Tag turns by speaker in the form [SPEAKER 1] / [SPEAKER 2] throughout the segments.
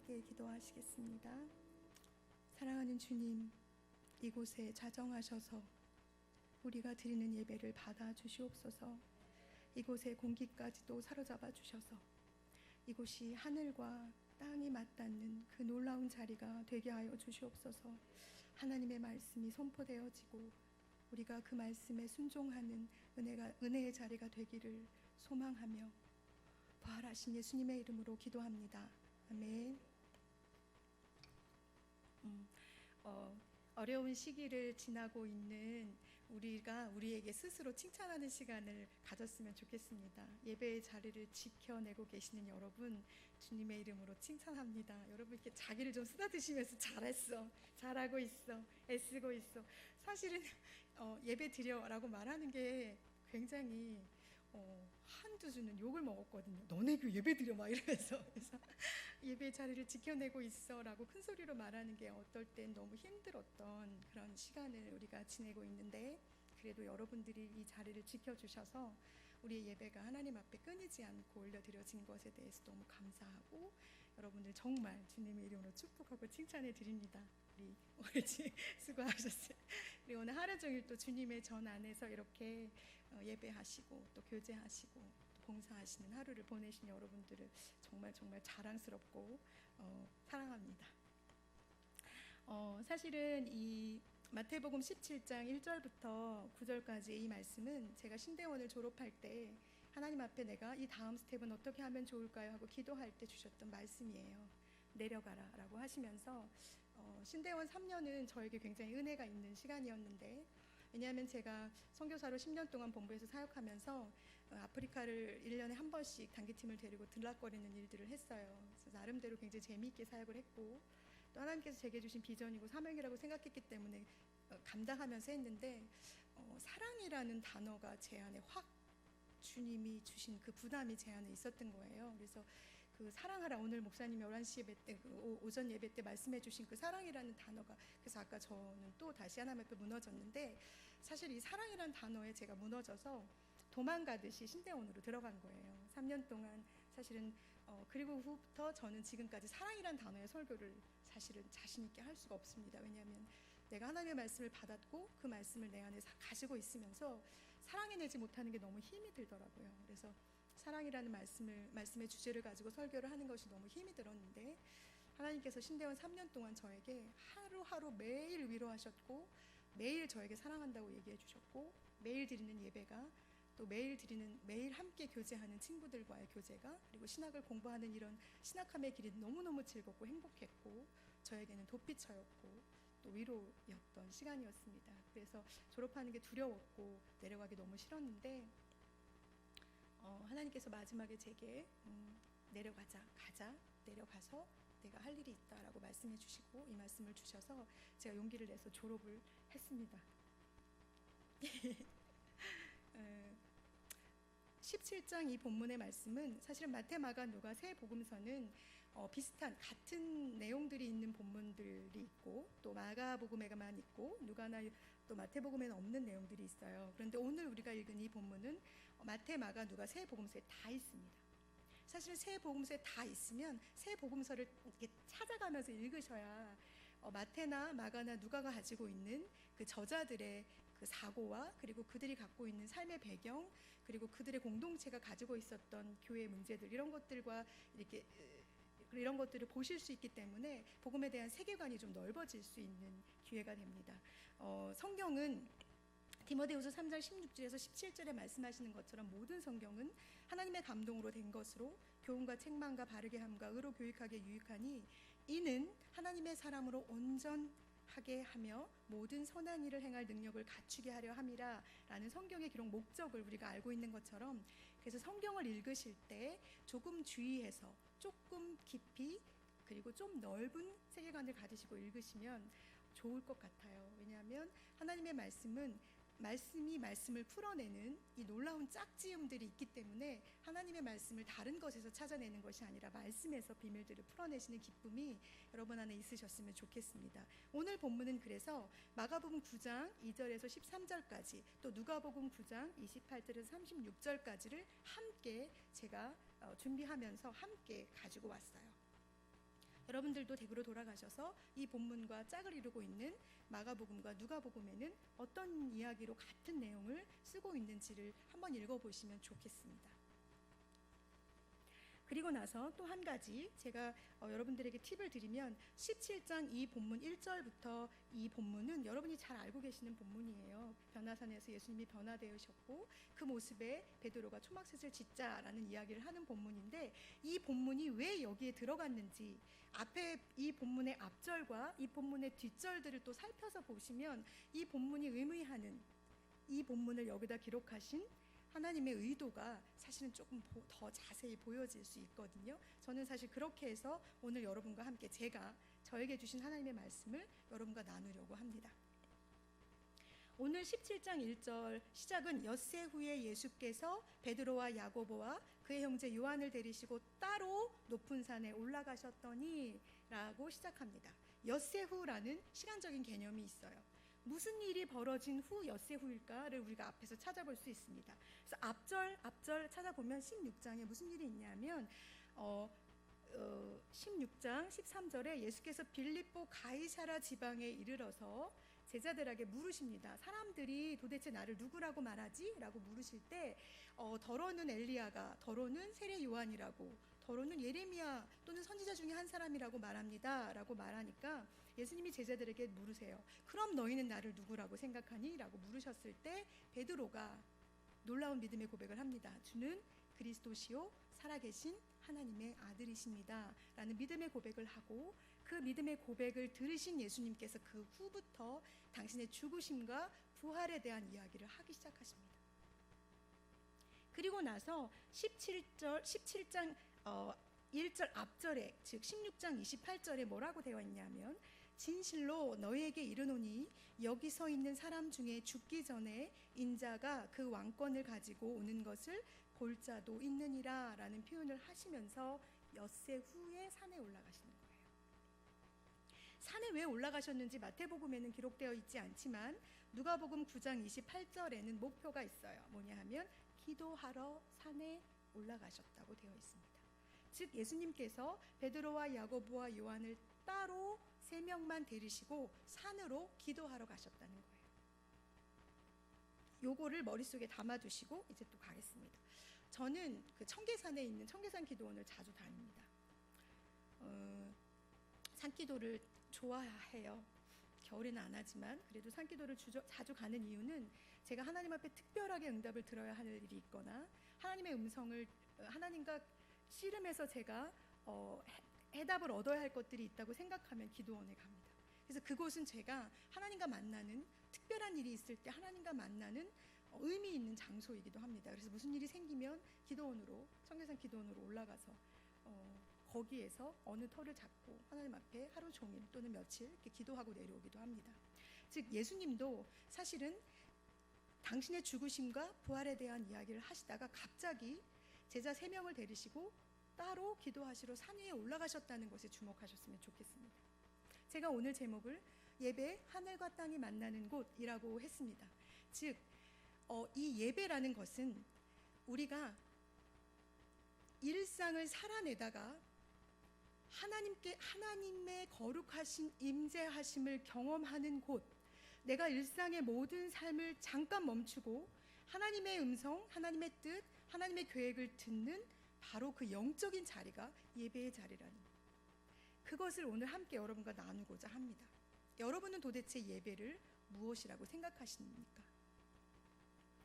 [SPEAKER 1] 함께 기도하시겠습니다. 사랑하는 주님, 이곳에 자정하셔서 우리가 드리는 예배를 받아 주시옵소서. 이곳의 공기까지도 사로잡아 주셔서 이곳이 하늘과 땅이 맞닿는 그 놀라운 자리가 되게 하여 주시옵소서. 하나님의 말씀이 선포되어지고 우리가 그 말씀에 순종하는 은혜의 자리가 되기를 소망하며 부활하신 예수님의 이름으로 기도합니다. 아멘. 어려운 시기를 지나고 있는 우리가 우리에게 스스로 칭찬하는 시간을 가졌으면 좋겠습니다. 예배의 자리를 지켜내고 계시는 여러분, 주님의 이름으로 칭찬합니다. 여러분 이렇게 자기를 좀 쓰다드시면서 잘했어, 잘하고 있어, 애쓰고 있어. 사실은 예배 드려라고 말하는 게 굉장히 한두 주는 욕을 먹었거든요. 너네 그 예배 드려 막 이러면서. 그래서 예배 자리를 지켜내고 있어 라고 큰 소리로 말하는 게 어떨 땐 너무 힘들었던 그런 시간을 우리가 지내고 있는데, 그래도 여러분들이 이 자리를 지켜주셔서 우리의 예배가 하나님 앞에 끊이지 않고 올려드려진 것에 대해서 너무 감사하고 여러분들 정말 주님의 이름으로 축복하고 칭찬해 드립니다. 우리 오늘 수고하셨어요. 우리 오늘 하루 종일 또 주님의 전 안에서 이렇게 예배하시고 또 교제하시고 또 봉사하시는 하루를 보내신 여러분들을 정말 정말 자랑스럽고 사랑합니다. 사실은 이 마태복음 17장 1절부터 9절까지 이 말씀은 제가 신대원을 졸업할 때 하나님 앞에 내가 이 다음 스텝은 어떻게 하면 좋을까요? 하고 기도할 때 주셨던 말씀이에요. 내려가라 라고 하시면서 신대원 3년은 저에게 굉장히 은혜가 있는 시간이었는데, 왜냐하면 제가 선교사로 10년 동안 본부에서 사역하면서 아프리카를 1년에 한 번씩 단기팀을 데리고 들락거리는 일들을 했어요. 그래서 나름대로 굉장히 재미있게 사역을 했고 또 하나님께서 제게 주신 비전이고 사명이라고 생각했기 때문에 감당하면서 했는데 사랑이라는 단어가 제 안에 확 주님이 주신 그 부담이 제 안에 있었던 거예요. 그래서 그 사랑하라, 오늘 목사님이 11시 예배 때 오전 예배 때 말씀해 주신 그 사랑이라는 단어가, 그래서 아까 저는 또 다시 하나님 앞에 무너졌는데, 사실 이 사랑이라는 단어에 제가 무너져서 도망가듯이 신대원으로 들어간 거예요. 3년 동안 사실은 그리고 후부터 저는 지금까지 사랑이라는 단어의 설교를 사실은 자신 있게 할 수가 없습니다. 왜냐하면 내가 하나님의 말씀을 받았고 그 말씀을 내 안에 가지고 있으면서 사랑해내지 못하는 게 너무 힘이 들더라고요. 그래서 사랑이라는 말씀의 주제를 가지고 설교를 하는 것이 너무 힘이 들었는데, 하나님께서 신대원 3년 동안 저에게 하루하루 매일 위로하셨고 매일 저에게 사랑한다고 얘기해 주셨고, 매일 드리는 예배가 또 매일 함께 교제하는 친구들과의 교제가, 그리고 신학을 공부하는 이런 신학함의 길이 너무너무 즐겁고 행복했고 저에게는 돋빛이었고 또 위로였던 시간이었습니다. 그래서 졸업하는 게 두려웠고 내려가기 너무 싫었는데 하나님께서 마지막에 제게 가자, 내려가서 내가 할 일이 있다라고 말씀해 주시고 이 말씀을 주셔서 제가 용기를 내서 졸업을 했습니다. 17장 이 본문의 말씀은 사실은 마태, 마가, 누가 세 복음서는 비슷한 같은 내용들이 있는 본문들이 있고 또 마가복음에만 있고 누가나 또 마태복음에는 없는 내용들이 있어요. 그런데 오늘 우리가 읽은 이 본문은 마태, 마가, 누가 세 복음서에 다 있습니다. 사실 세 복음서에 다 있으면 세 복음서를 이렇게 찾아가면서 읽으셔야 마태나 마가나 누가가 가지고 있는 그 저자들의 그 사고와 그리고 그들이 갖고 있는 삶의 배경, 그리고 그들의 공동체가 가지고 있었던 교회의 문제들, 이런 것들과 이런 것들을 보실 수 있기 때문에 복음에 대한 세계관이 좀 넓어질 수 있는 기회가 됩니다. 성경은 디모데후서 3장 16절에서 17절에 말씀하시는 것처럼 모든 성경은 하나님의 감동으로 된 것으로 교훈과 책망과 바르게 함과 의로 교육하기에 유익하니 이는 하나님의 사람으로 온전하게 하며 모든 선한 일을 행할 능력을 갖추게 하려 함이라 라는 성경의 기록 목적을 우리가 알고 있는 것처럼, 그래서 성경을 읽으실 때 조금 주의해서 조금 깊이 그리고 좀 넓은 세계관을 가지시고 읽으시면 좋을 것 같아요. 왜냐하면 하나님의 말씀이 말씀을 풀어내는 이 놀라운 짝지음들이 있기 때문에 하나님의 말씀을 다른 것에서 찾아내는 것이 아니라 말씀에서 비밀들을 풀어내시는 기쁨이 여러분 안에 있으셨으면 좋겠습니다. 오늘 본문은 그래서 마가복음 9장 2절에서 13절까지 또 누가복음 9장 28절에서 36절까지를 함께 제가 준비하면서 함께 가지고 왔어요. 여러분들도 댁으로 돌아가셔서 이 본문과 짝을 이루고 있는 마가복음과 누가복음에는 어떤 이야기로 같은 내용을 쓰고 있는지를 한번 읽어보시면 좋겠습니다. 그리고 나서 또 한 가지 제가 여러분들에게 팁을 드리면 17장 이 본문 1절부터 이 본문은 여러분이 잘 알고 계시는 본문이에요. 변화산에서 예수님이 변화되으셨고 그 모습에 베드로가 초막셋을 짓자라는 이야기를 하는 본문인데, 이 본문이 왜 여기에 들어갔는지 앞에 이 본문의 앞절과 이 본문의 뒷절들을 또 살펴서 보시면 이 본문이 의미하는, 이 본문을 여기다 기록하신 하나님의 의도가 사실은 조금 더 자세히 보여질 수 있거든요. 저는 사실 그렇게 해서 오늘 여러분과 함께 제가 저에게 주신 하나님의 말씀을 여러분과 나누려고 합니다. 오늘 17장 1절 시작은 엿새 후에 예수께서 베드로와 야고보와 그의 형제 요한을 데리시고 따로 높은 산에 올라가셨더니 라고 시작합니다. 엿새 후라는 시간적인 개념이 있어요. 무슨 일이 벌어진 후 엿새 후일까를 우리가 앞에서 찾아볼 수 있습니다. 그래서 앞절 찾아보면 16장에 무슨 일이 있냐면 16장 13절에 예수께서 빌립보 가이사라 지방에 이르러서 제자들에게 물으십니다. 사람들이 도대체 나를 누구라고 말하지? 라고 물으실 때 더러는 엘리야가, 더러는 세례 요한이라고, 더러는 예레미야 또는 선지자 중에 한 사람이라고 말합니다 라고 말하니까 예수님이 제자들에게 물으세요. 그럼 너희는 나를 누구라고 생각하니? 라고 물으셨을 때 베드로가 놀라운 믿음의 고백을 합니다. 주는 그리스도시요 살아계신 하나님의 아들이십니다 라는 믿음의 고백을 하고, 그 믿음의 고백을 들으신 예수님께서 그 후부터 당신의 죽으심과 부활에 대한 이야기를 하기 시작하십니다. 그리고 나서 17장 1절 앞절에, 즉 16장 28절에 뭐라고 되어 있냐면, 진실로 너희에게 이르노니 여기 서 있는 사람 중에 죽기 전에 인자가 그 왕권을 가지고 오는 것을 볼 자도 있느니라 라는 표현을 하시면서 엿새 후에 산에 올라가시는 거예요. 산에 왜 올라가셨는지 마태복음에는 기록되어 있지 않지만 누가복음 9장 28절에는 목표가 있어요. 뭐냐 하면 기도하러 산에 올라가셨다고 되어 있습니다. 즉 예수님께서 베드로와 야고보와 요한을 따로 3명만 데리시고 산으로 기도하러 가셨다는 거예요. 요거를 머릿속에 담아두시고 이제 또 가겠습니다. 저는 그 청계산에 있는 청계산 기도원을 자주 다닙니다. 산기도를 좋아해요. 겨울에는 안 하지만 그래도 산기도를 자주 가는 이유는 제가 하나님 앞에 특별하게 응답을 들어야 할 일이 있거나 하나님의 음성을 하나님과 씨름해서 제가 해답을 얻어야 할 것들이 있다고 생각하면 기도원에 갑니다. 그래서 그곳은 제가 하나님과 만나는, 특별한 일이 있을 때 하나님과 만나는 의미 있는 장소이기도 합니다. 그래서 무슨 일이 생기면 기도원으로, 청계산 기도원으로 올라가서 거기에서 어느 터를 잡고 하나님 앞에 하루 종일 또는 며칠 이렇게 기도하고 내려오기도 합니다. 즉 예수님도 사실은 당신의 죽으심과 부활에 대한 이야기를 하시다가 갑자기 제자 3명을 데리시고 따로 기도하시러 산 위에 올라가셨다는 것에 주목하셨으면 좋겠습니다. 제가 오늘 제목을 예배 하늘과 땅이 만나는 곳이라고 했습니다. 즉 이 예배라는 것은 우리가 일상을 살아내다가 하나님의 거룩하신 임재하심을 경험하는 곳, 내가 일상의 모든 삶을 잠깐 멈추고 하나님의 음성, 하나님의 뜻, 하나님의 계획을 듣는 바로 그 영적인 자리가 예배의 자리라는, 그것을 오늘 함께 여러분과 나누고자 합니다. 여러분은 도대체 예배를 무엇이라고 생각하십니까?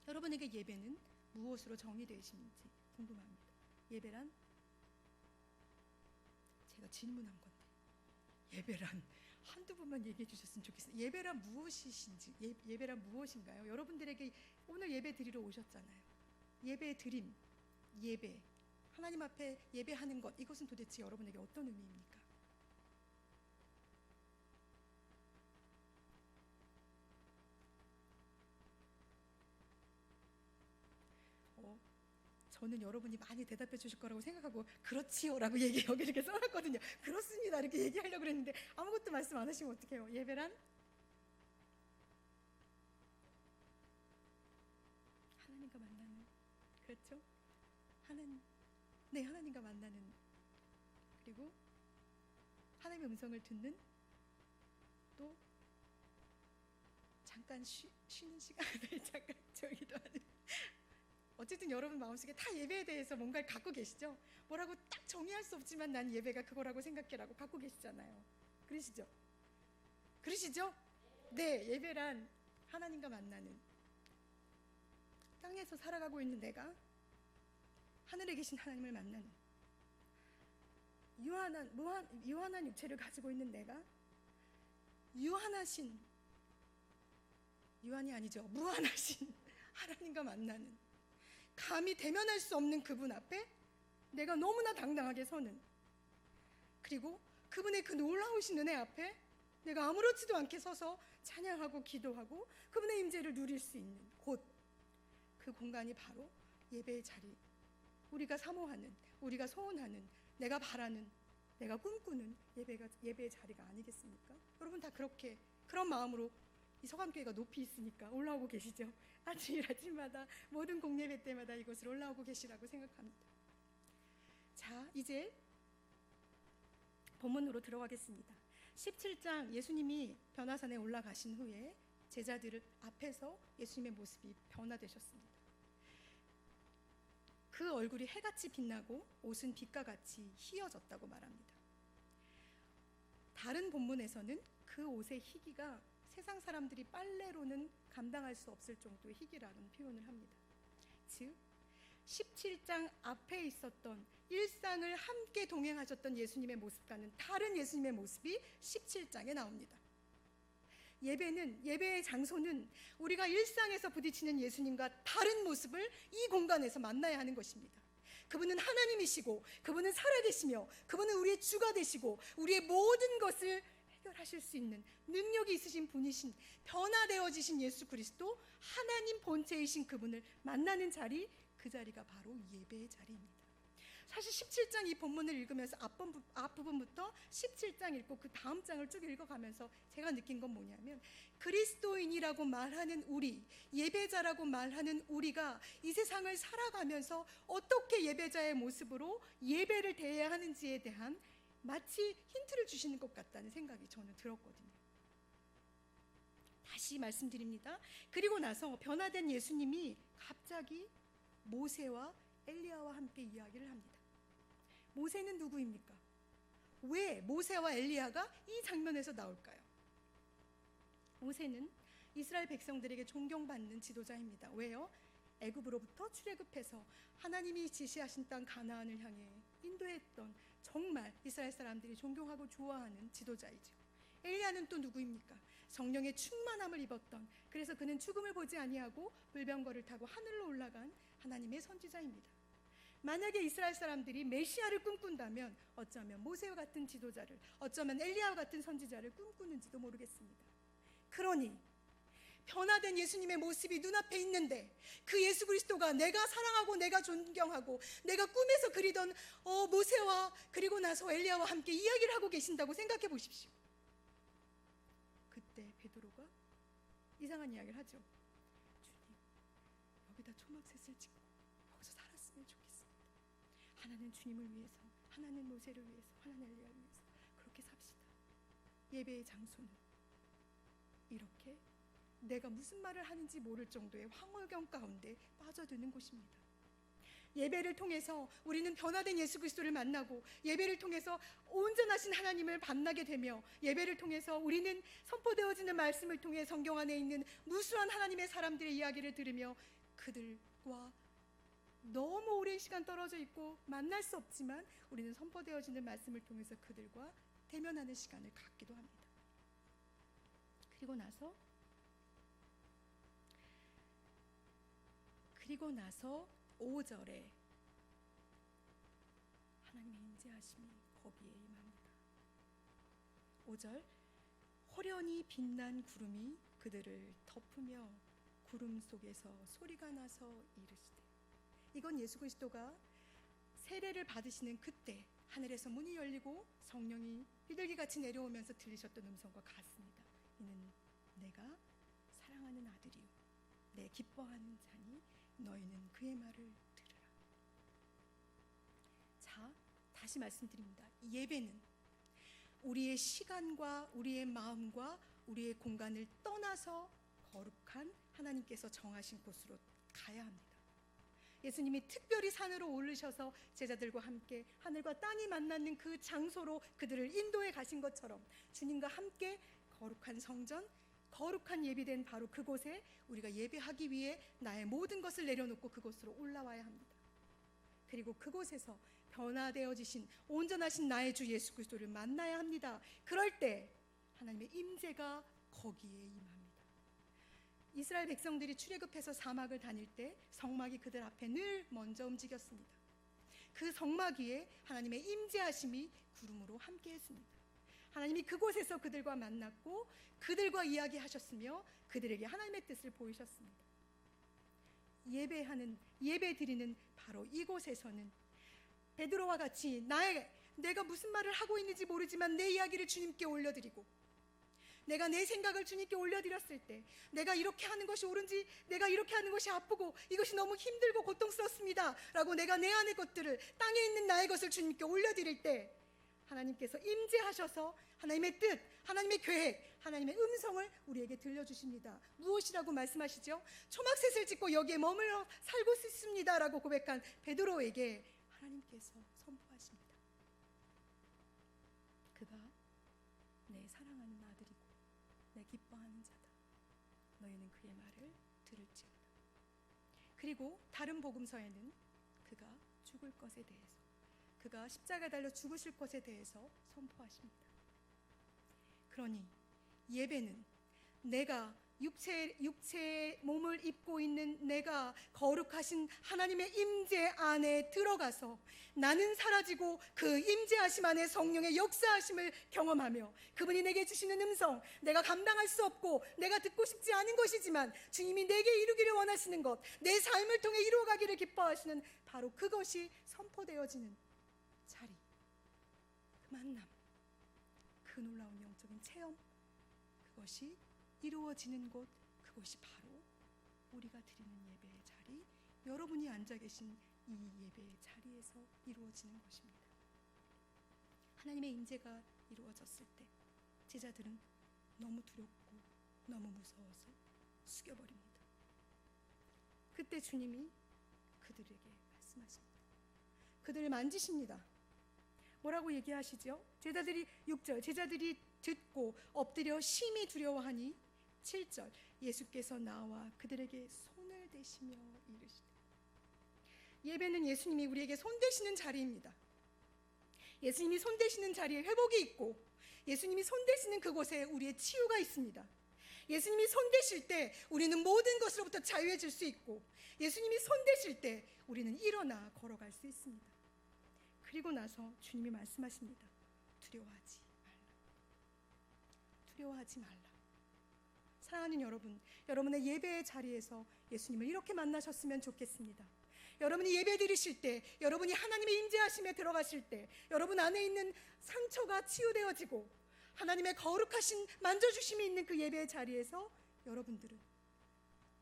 [SPEAKER 1] 여러분에게 예배는 무엇으로 정의되시는지 궁금합니다. 예배란? 제가 질문한 건데 예배란 한두 번만 얘기해 주셨으면 좋겠어요. 예배란 무엇이신지, 예배란 무엇인가요? 여러분들에게 오늘 예배 드리러 오셨잖아요. 예배 드림, 예배, 하나님 앞에 예배하는 것, 이것은 도대체 여러분에게 어떤 의미입니까? 저는 여러분이 많이 대답해 주실 거라고 생각하고 그렇지요 라고 여기 이렇게 써놨거든요. 그렇습니다 이렇게 얘기하려고 그랬는데 아무것도 말씀 안 하시면 어떡해요. 예배란? 하나님과 만나는, 그렇죠? 하나님과 만나는, 그리고 하나님의 음성을 듣는, 또 잠깐 쉬는 시간을 잠깐 저기도 하는, 어쨌든 여러분 마음속에 다 예배에 대해서 뭔가를 갖고 계시죠? 뭐라고 딱 정의할 수 없지만 난 예배가 그거라고 생각해라고 갖고 계시잖아요. 그러시죠? 그러시죠? 네, 예배란 하나님과 만나는, 땅에서 살아가고 있는 내가 하늘에 계신 하나님을 만나는, 유한한 육체를 가지고 있는 내가 유한이 아니죠, 무한하신 하나님과 만나는, 감히 대면할 수 없는 그분 앞에 내가 너무나 당당하게 서는, 그리고 그분의 그 놀라우신 은혜 앞에 내가 아무렇지도 않게 서서 찬양하고 기도하고 그분의 임재를 누릴 수 있는 곳, 그 공간이 바로 예배의 자리, 우리가 사모하는, 우리가 소원하는, 내가 바라는, 내가 꿈꾸는 예배의 자리가 아니겠습니까? 여러분 다 그렇게, 그런 마음으로 이 서강교회가 높이 있으니까 올라오고 계시죠? 아침마다 모든 공예배 때마다 이곳을 올라오고 계시라고 생각합니다. 자, 이제 본문으로 들어가겠습니다. 17장, 예수님이 변화산에 올라가신 후에 제자들 앞에서 예수님의 모습이 변화되셨습니다. 그 얼굴이 해같이 빛나고 옷은 빛과 같이 희어졌다고 말합니다. 다른 본문에서는 그 옷의 희기가 세상 사람들이 빨래로는 감당할 수 없을 정도의 희기라는 표현을 합니다. 즉 17장 앞에 있었던 일상을 함께 동행하셨던 예수님의 모습과는 다른 예수님의 모습이 17장에 나옵니다. 예배의 장소는 우리가 일상에서 부딪히는 예수님과 다른 모습을 이 공간에서 만나야 하는 것입니다. 그분은 하나님이시고, 그분은 살아계시며, 그분은 우리의 주가 되시고, 우리의 모든 것을 해결하실 수 있는 능력이 있으신 분이신, 변화되어지신 예수 그리스도, 하나님 본체이신 그분을 만나는 자리, 그 자리가 바로 예배의 자리입니다. 사실 17장 이 본문을 읽으면서 앞부분부터 17장 읽고 그 다음 장을 쭉 읽어가면서 제가 느낀 건 뭐냐면, 그리스도인이라고 말하는 우리, 예배자라고 말하는 우리가 이 세상을 살아가면서 어떻게 예배자의 모습으로 예배를 대해야 하는지에 대한 마치 힌트를 주시는 것 같다는 생각이 저는 들었거든요. 다시 말씀드립니다. 그리고 나서 변화된 예수님이 갑자기 모세와 엘리야와 함께 이야기를 합니다. 모세는 누구입니까? 왜 모세와 엘리야가 이 장면에서 나올까요? 모세는 이스라엘 백성들에게 존경받는 지도자입니다. 왜요? 애굽으로부터 출애굽해서 하나님이 지시하신 땅 가나안을 향해 인도했던 정말 이스라엘 사람들이 존경하고 좋아하는 지도자이죠. 엘리야는 또 누구입니까? 성령의 충만함을 입었던, 그래서 그는 죽음을 보지 아니하고 불병거를 타고 하늘로 올라간 하나님의 선지자입니다. 만약에 이스라엘 사람들이 메시아를 꿈꾼다면 어쩌면 모세와 같은 지도자를, 어쩌면 엘리야와 같은 선지자를 꿈꾸는지도 모르겠습니다. 그러니 변화된 예수님의 모습이 눈앞에 있는데, 그 예수 그리스도가 내가 사랑하고 내가 존경하고 내가 꿈에서 그리던 모세와 그리고 나서 엘리야와 함께 이야기를 하고 계신다고 생각해 보십시오. 그때 베드로가 이상한 이야기를 하죠. 주님, 여기다 초막셋을 짓고 여기서 살았으면 좋겠습니다. 하나는 주님을 위해서, 하나는 모세를 위해서, 하나는 엘리야를 위해서 그렇게 삽시다. 예배의 장소는 이렇게 내가 무슨 말을 하는지 모를 정도의 황홀경 가운데 빠져드는 곳입니다. 예배를 통해서 우리는 변화된 예수 그리스도를 만나고, 예배를 통해서 온전하신 하나님을 만나게 되며, 예배를 통해서 우리는 선포되어지는 말씀을 통해 성경 안에 있는 무수한 하나님의 사람들의 이야기를 들으며 그들과 너무 오랜 시간 떨어져 있고 만날 수 없지만 우리는 선포되어지는 말씀을 통해서 그들과 대면하는 시간을 갖기도 합니다. 그리고 나서 5절에 하나님의 인자하심이 거기에 임합니다. 5절, 호련히 빛난 구름이 그들을 덮으며 구름 속에서 소리가 나서 이르시되. 이건 예수 그리스도가 세례를 받으시는 그때 하늘에서 문이 열리고 성령이 비둘기같이 내려오면서 들리셨던 음성과 같습니다. 이는 내가 사랑하는 아들이요 내 기뻐하는 자니 너희는 그의 말을 들으라. 자, 다시 말씀드립니다. 예배는 우리의 시간과 우리의 마음과 우리의 공간을 떠나서 거룩한 하나님께서 정하신 곳으로 가야 합니다. 예수님이 특별히 산으로 오르셔서 제자들과 함께 하늘과 땅이 만나는 그 장소로 그들을 인도해 가신 것처럼 주님과 함께 거룩한 성전, 거룩한 예비된 바로 그곳에 우리가 예배하기 위해 나의 모든 것을 내려놓고 그곳으로 올라와야 합니다. 그리고 그곳에서 변화되어지신 온전하신 나의 주 예수 그리스도를 만나야 합니다. 그럴 때 하나님의 임재가 거기에 임합니다. 이스라엘 백성들이 출애굽해서 사막을 다닐 때 성막이 그들 앞에 늘 먼저 움직였습니다. 그 성막 위에 하나님의 임재하심이 구름으로 함께했습니다. 하나님이 그곳에서 그들과 만났고 그들과 이야기하셨으며 그들에게 하나님의 뜻을 보이셨습니다. 예배 드리는 바로 이곳에서는 베드로와 같이 내가 무슨 말을 하고 있는지 모르지만 내 이야기를 주님께 올려드리고 내가 내 생각을 주님께 올려드렸을 때 내가 이렇게 하는 것이 옳은지 내가 이렇게 하는 것이 아프고 이것이 너무 힘들고 고통스럽습니다 라고 내가 내 안의 것들을 땅에 있는 나의 것을 주님께 올려드릴 때 하나님께서 임재하셔서 하나님의 뜻, 하나님의 계획, 하나님의 음성을 우리에게 들려주십니다. 무엇이라고 말씀하시죠? 초막셋을 짓고 여기에 머물러 살고 싶습니다 라고 고백한 베드로에게 하나님께서 선포하십니다. 그가 내 사랑하는 아들이고 내 기뻐하는 자다. 너희는 그의 말을 들을지어다. 그리고 다른 복음서에는 그가 죽을 것에 대해서 그가 십자가에 달려 죽으실 것에 대해서 선포하십니다. 그러니 예배는 내가 육체의 몸을 입고 있는 내가 거룩하신 하나님의 임재 안에 들어가서 나는 사라지고 그 임재하심 안에 성령의 역사하심을 경험하며 그분이 내게 주시는 음성, 내가 감당할 수 없고 내가 듣고 싶지 않은 것이지만 주님이 내게 이루기를 원하시는 것, 내 삶을 통해 이루어가기를 기뻐하시는 바로 그것이 선포되어지는 자리, 그 만남, 그 놀라운 영적인 체험, 그것이 이루어지는 곳, 그것이 바로 우리가 드리는 예배의 자리, 여러분이 앉아 계신 이 예배의 자리에서 이루어지는 것입니다. 하나님의 임재가 이루어졌을 때 제자들은 너무 두렵고 너무 무서워서 숙여버립니다. 그때 주님이 그들에게 말씀하십니다. 그들을 만지십니다. 뭐라고 얘기하시죠? 제자들이 6절 제자들이 듣고 엎드려 심히 두려워하니 7절 예수께서 나와 그들에게 손을 대시며 이르시되. 예배는 예수님이 우리에게 손 대시는 자리입니다. 예수님이 손 대시는 자리에 회복이 있고 예수님이 손 대시는 그곳에 우리의 치유가 있습니다. 예수님이 손 대실 때 우리는 모든 것으로부터 자유해질 수 있고 예수님이 손 대실 때 우리는 일어나 걸어갈 수 있습니다. 그리고 나서 주님이 말씀하십니다. 두려워하지 말라. 두려워하지 말라. 사랑하는 여러분, 여러분의 예배의 자리에서 예수님을 이렇게 만나셨으면 좋겠습니다. 여러분이 예배 드리실 때, 여러분이 하나님의 임재하심에 들어가실 때 여러분 안에 있는 상처가 치유되어지고 하나님의 거룩하신 만져주심이 있는 그 예배의 자리에서 여러분들은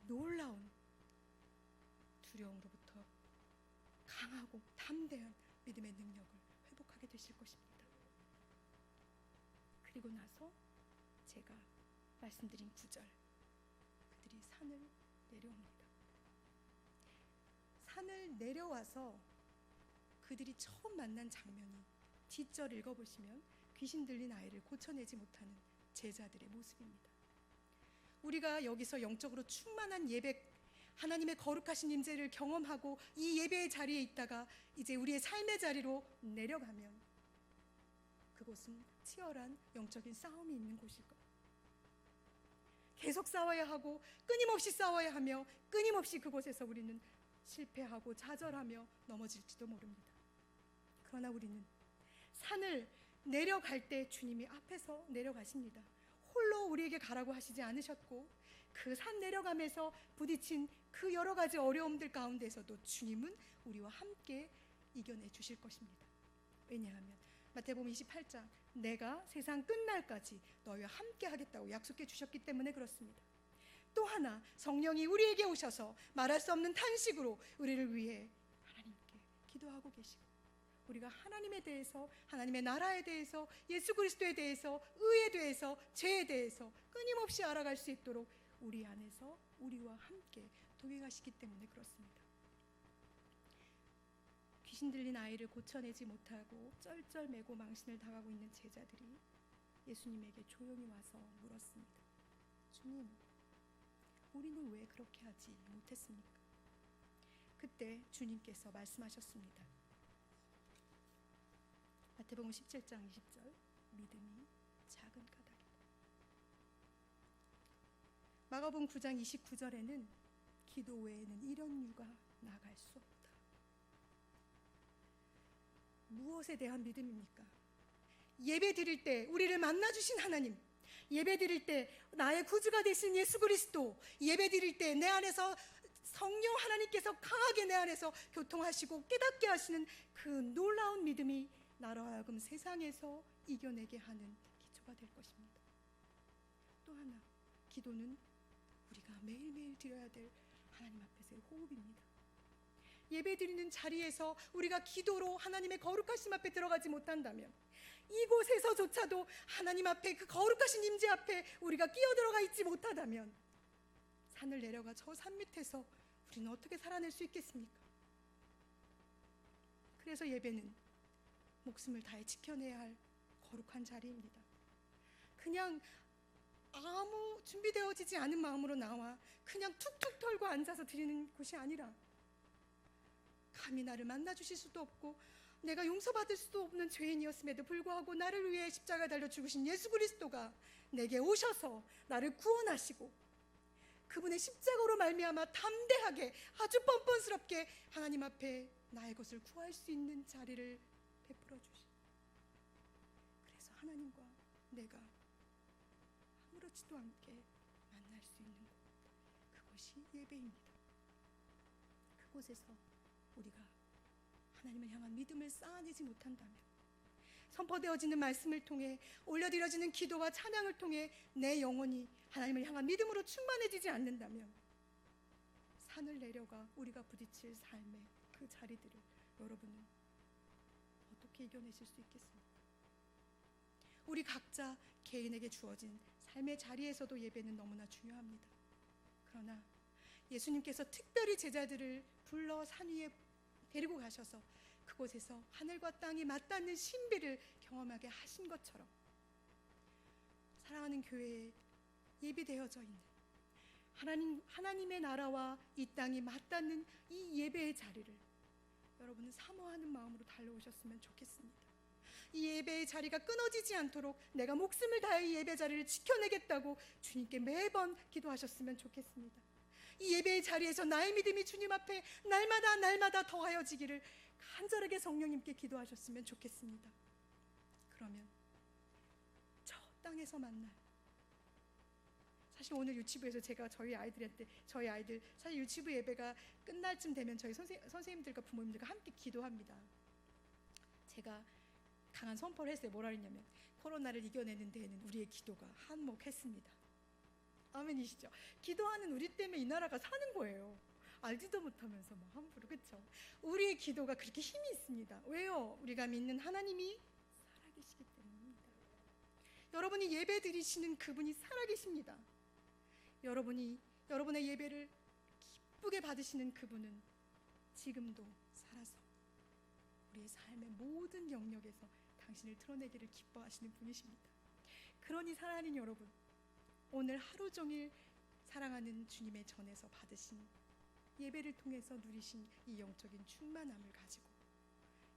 [SPEAKER 1] 놀라운 두려움으로부터 강하고 담대한 믿음의 능력을 회복하게 되실 것입니다. 그리고 나서 제가 말씀드린 9절, 그들이 산을 내려옵니다. 산을 내려와서 그들이 처음 만난 장면이 뒷절 읽어보시면 귀신 들린 아이를 고쳐내지 못하는 제자들의 모습입니다. 우리가 여기서 영적으로 충만한 예배, 하나님의 거룩하신 임재를 경험하고 이 예배의 자리에 있다가 이제 우리의 삶의 자리로 내려가면 그곳은 치열한 영적인 싸움이 있는 곳일 거예요. 계속 싸워야 하고 끊임없이 싸워야 하며 끊임없이 그곳에서 우리는 실패하고 좌절하며 넘어질지도 모릅니다. 그러나 우리는 산을 내려갈 때 주님이 앞에서 내려가십니다. 홀로 우리에게 가라고 하시지 않으셨고 그 산 내려가면서 부딪힌 그 여러 가지 어려움들 가운데서도 주님은 우리와 함께 이겨내 주실 것입니다. 왜냐하면 마태복음 28장 내가 세상 끝날까지 너희와 함께 하겠다고 약속해 주셨기 때문에 그렇습니다. 또 하나 성령이 우리에게 오셔서 말할 수 없는 탄식으로 우리를 위해 하나님께 기도하고 계시고 우리가 하나님에 대해서, 하나님의 나라에 대해서, 예수 그리스도에 대해서, 의에 대해서, 죄에 대해서 끊임없이 알아갈 수 있도록 우리 안에서 우리와 함께 동행하시기 때문에 그렇습니다. 귀신 들린 아이를 고쳐내지 못하고 쩔쩔매고 망신을 당하고 있는 제자들이 예수님에게 조용히 와서 물었습니다. 주님, 우리는 왜 그렇게 하지 못했습니까? 그때 주님께서 말씀하셨습니다. 마태복음 17장 20절, 믿음이 작은 까닭이다. 마가복음 9장 29절에는 기도 외에는 이런 이유가 나갈 수 없다. 무엇에 대한 믿음입니까? 예배 드릴 때 우리를 만나주신 하나님, 예배 드릴 때 나의 구주가 되신 예수 그리스도, 예배 드릴 때 내 안에서 성령 하나님께서 강하게 내 안에서 교통하시고 깨닫게 하시는 그 놀라운 믿음이 나로 하여금 세상에서 이겨내게 하는 기초가 될 것입니다. 또 하나, 기도는 우리가 매일매일 드려야 될 하나님 앞에서의 호흡입니다. 예배 드리는 자리에서 우리가 기도로 하나님의 거룩하심 앞에 들어가지 못한다면, 이곳에서조차도 하나님 앞에 그 거룩하신 임재 앞에 우리가 끼어들어가 있지 못하다면, 산을 내려가 저 산 밑에서 우리는 어떻게 살아낼 수 있겠습니까? 그래서 예배는 목숨을 다해 지켜내야 할 거룩한 자리입니다. 그냥 아무 준비되어지지 않은 마음으로 나와 그냥 툭툭 털고 앉아서 드리는 곳이 아니라, 감히 나를 만나주실 수도 없고 내가 용서받을 수도 없는 죄인이었음에도 불구하고 나를 위해 십자가에 달려 죽으신 예수 그리스도가 내게 오셔서 나를 구원하시고 그분의 십자가로 말미암아 담대하게 아주 뻔뻔스럽게 하나님 앞에 나의 것을 구할 수 있는 자리를 베풀어 주시. 그래서 하나님과 내가 아무렇지도 않게 만날 수 있는 곳, 그것이 예배입니다. 그곳에서 우리가 하나님을 향한 믿음을 쌓아내지 못한다면, 선포되어지는 말씀을 통해 올려드려지는 기도와 찬양을 통해 내 영혼이 하나님을 향한 믿음으로 충만해지지 않는다면, 산을 내려가 우리가 부딪힐 삶의 그 자리들을 여러분은 어떻게 이겨내실 수 있겠습니까? 우리 각자 개인에게 주어진 삶의 자리에서도 예배는 너무나 중요합니다. 그러나 예수님께서 특별히 제자들을 불러 산 위에 데리고 가셔서 그곳에서 하늘과 땅이 맞닿는 신비를 경험하게 하신 것처럼, 사랑하는 교회에 예비되어져 있는 하나님의 나라와 이 땅이 맞닿는 이 예배의 자리를 여러분은 사모하는 마음으로 달려오셨으면 좋겠습니다. 이 예배의 자리가 끊어지지 않도록 내가 목숨을 다해 이 예배 자리를 지켜내겠다고 주님께 매번 기도하셨으면 좋겠습니다. 이 예배의 자리에서 나의 믿음이 주님 앞에 날마다 더하여지기를 간절하게 성령님께 기도하셨으면 좋겠습니다. 그러면 저 땅에서 만날, 사실 오늘 유치부에서 제가 저희 아이들 사실 유치부 예배가 끝날 쯤 되면 저희 선생님들과 부모님들과 함께 기도합니다. 제가 강한 선포를 했어요. 뭐라 했냐면, 코로나를 이겨내는 데에는 우리의 기도가 한몫했습니다. 아멘이시죠? 기도하는 우리 때문에 이 나라가 사는 거예요. 알지도 못하면서 막 함부로, 그렇죠? 우리의 기도가 그렇게 힘이 있습니다. 왜요? 우리가 믿는 하나님이 살아계시기 때문입니다. 여러분이 예배 드리시는 그분이 살아계십니다. 여러분의 예배를 기쁘게 받으시는 그분은 지금도 살아서 우리의 삶의 모든 영역에서 당신을 드러내기를 기뻐하시는 분이십니다. 그러니 사랑하는 여러분, 오늘 하루 종일 사랑하는 주님의 전에서 받으신 예배를 통해서 누리신 이 영적인 충만함을 가지고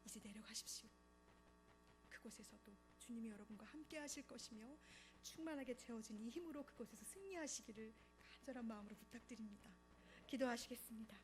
[SPEAKER 1] 이제 내려가십시오. 그곳에서도 주님이 여러분과 함께 하실 것이며 충만하게 채워진 이 힘으로 그곳에서 승리하시기를 간절한 마음으로 부탁드립니다. 기도하시겠습니다.